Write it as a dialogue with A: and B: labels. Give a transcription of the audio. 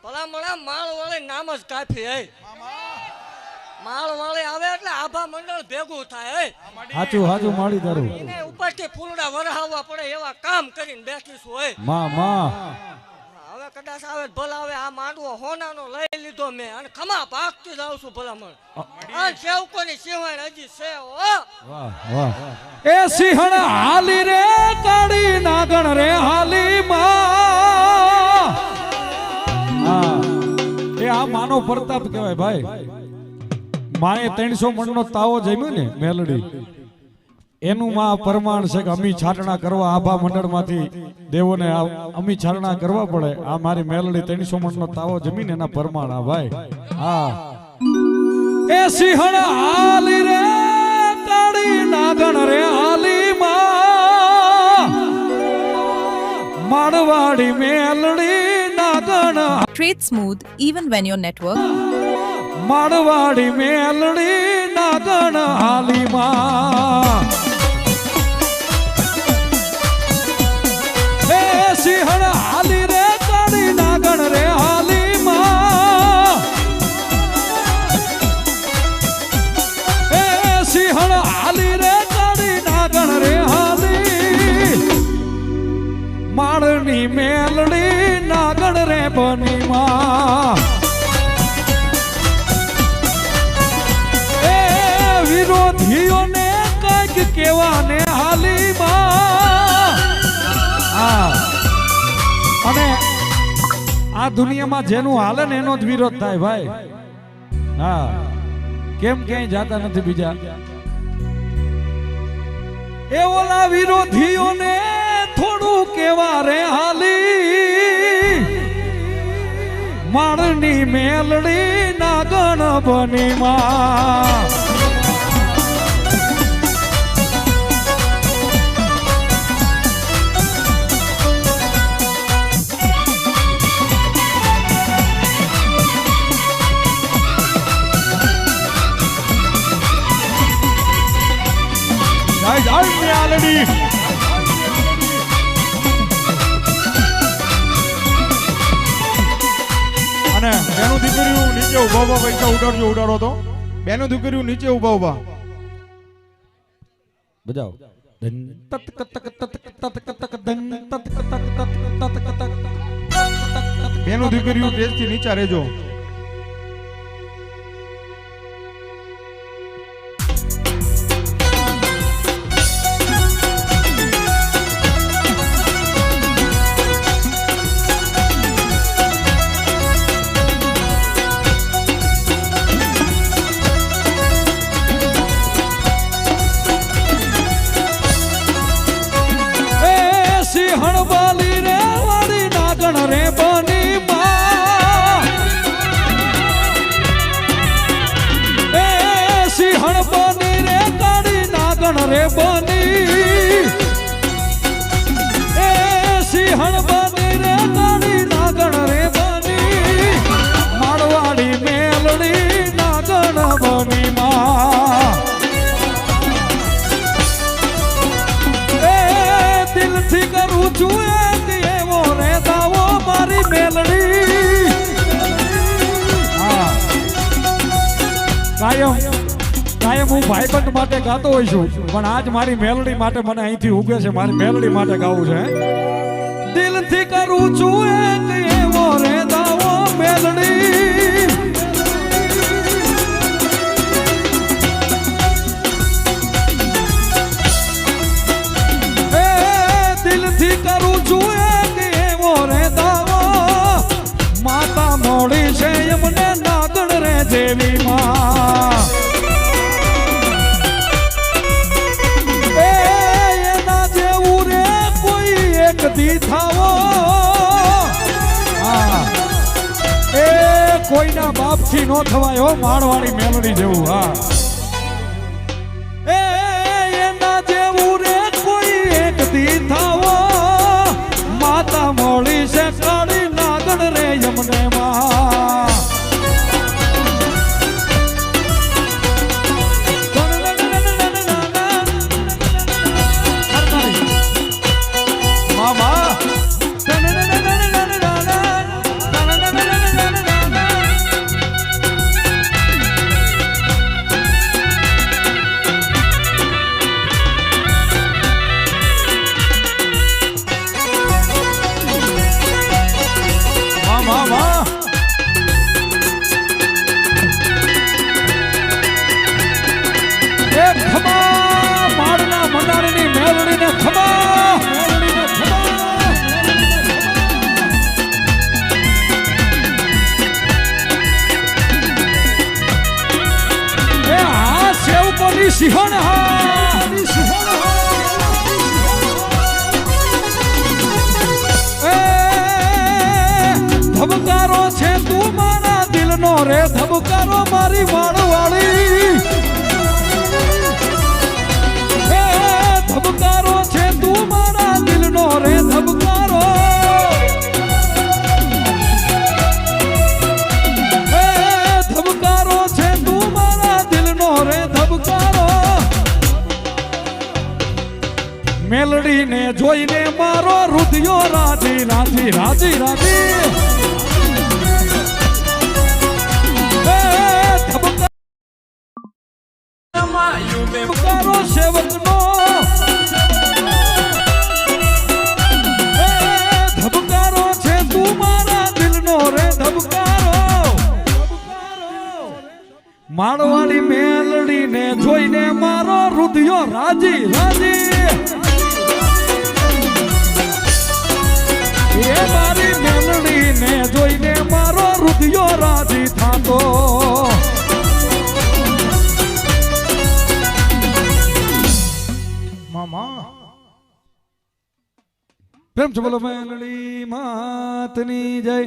A: ભલા મળા માળ વાળે નામ જ કાફી હે માળ વાળે આવે એટલે આભા મંડળ ભેગું થાય હે
B: હાચું હાચું માળી તારું
A: એને ઉપરથી ફૂલડા વરહાવવા પડે એવા કામ કરીને બેઠીશું હે
B: માં
A: હવે કદાચ આવે ભલા આવે આ માંડવો હોનાનો લઈ લીધો મેં અને ખમા ભાગતી જાઉં છું ભલા મણ આ સેવકોની સિંહણ હજી છે હો
B: વાહ વાહ એ સિંહણ હાલી રે કાળી નાગણ રે હાલી માં હા એ આ માનો પ્રતાપ કહેવાય ભાઈ માએ 300 મણનો તાવો જમ્યો ને મેલડી એનું માં પ્રમાણ છે કે અમી છાટણા કરવા આભા મંડળમાંથી દેવોને અમી છાટણા કરવા પડે આ મારી મેલડી 300 મણનો તાવો જમીને એના પ્રમાણ આ ભાઈ હા એ સિંહણ હાલી રે કાળી નાગણ રે હાલી માં માડવાડી Meldi નાગણ
C: Trade smooth even when your network.
B: માડવાડી Meldi નાગણ હાલી માં એ સિંહણ હાલી રે કાળી નાગણ રે હાલી માં એ સિંહણ હાલી રે કાળી નાગણ રે હાલી માળની મેલડી નાગણ રે બની માં એ વિરોધીઓને કઈક કેવાને હાલી માં અને આ દુનિયામાં જેનું હાલે ને એનો જ વિરોધ થાય ભાઈ હા કેમ ક્યાંય જાતા નથી બીજા એ ઓલા વિરોધીઓને થોડું કેવા રે હાલી માળની મેલડી નાગણ બની માં મેલડી
D: અને બેનું દીકરીઓ નીચે ઉભા ઉભા પૈસા ઉડાડો તો બેનું દીકરીઓ નીચે ઉભા ઉભા
B: બજાવ
D: બેનું દીકરીઓ દેશથી નીચા રહેજો
B: હણવાલી રે વાળી નાગણ રે બની માં એ સિંહણ બની રે કાળી નાગણ રે બની એ સિંહણ બની રે કાળી નાગણ રે બની માળવાડી મેલડી નાગણ બની માં દિલથી કરું છું એક એવો રે દાવો મારી મેલડી કાયમ હું ભાઈબંધ માટે ગાતો હોય છું પણ આજ મારી મેલડી માટે મને અહીંથી ઉગે છે મારી મેલડી માટે ગાવું છે દિલથી કરું છું એક એવો રે દાવો મેલડી દિલથી કરું છું એક એવો રે દાવો માતા મોડી છે એમને નાગણ રે જેવી માં એના જેવું રે કોઈ એક દી થાવો એ કોઈના બાપથી નો થવાય હો માળવાડી મેલડી જેવું હા એના જેવું રે કોઈ એક દી થાવો માતા મોળી છે કાળી નાગણ રે યમને માં મામા રે ધબકારો મારી માળવાળી એ ધબકારો છે તું મારા દિલનો રે ધબકારો એ ધબકારો છે તું મારા દિલનો રે ધબકારો મેલડીને જોઈને મારો રુધિયો રાજી રાજી રાજી રાજી ધબકારો સેવકનો ધબકારો છે તું મારા દિલનો રે ધબકારો માળવાળી મેલડીને જોઈને મારો રુધિયો રાજી રાજી એ મારી મેલડીને જોઈને મારો રુધિયો રાજી થાતો
D: મામા
B: પ્રેમ છે બોલો મેલડી માતની જય